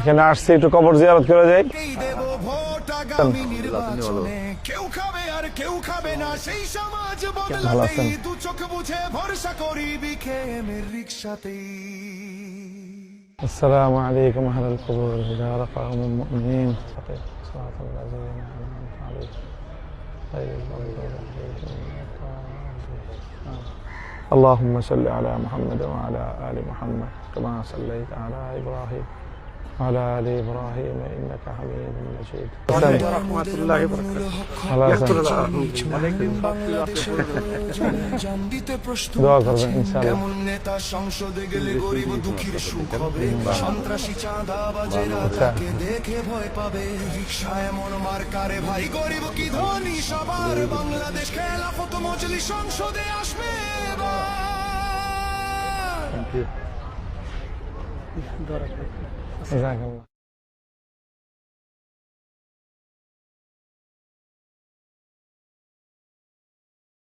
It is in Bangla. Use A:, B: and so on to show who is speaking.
A: এখানে আসছি একটু কবর জিয়ারত করে যাই।
B: কেউ খাবে আর কেউ খাবে না, সেই সমাজ
A: ভালো আছেন?
B: দু চোখ বুঝে ভরসা করি বিকেমের রিকশাতেই।
A: السلام عليكم أهل القبور إذا رفعهم المؤمنين صراط الذين أنعمت عليهم غير المغضوب عليهم ولا الضالين. اللهم صل على محمد وعلى آل محمد كما صليت على إبراهيم وعلى آل إبراهيم إنك حميد مجيد.
C: ورحمة الله وبركاته.
A: দোয়া করবেন ইনশাআল্লাহ।
B: কেমন নেতা সংসদে গেলে গরিব দুঃখীর সুখ হবে, সন্ত্রাসী চাঁদাবাজেরা তাকে দেখে ভয় পাবে। রিকশা এমন মার্কারে ভাই, গরিব কি ধনী সবার, বাংলাদেশ খেলাফত মজলিস সংসদে আসবে এবার।
A: জাযাকাল্লাহ।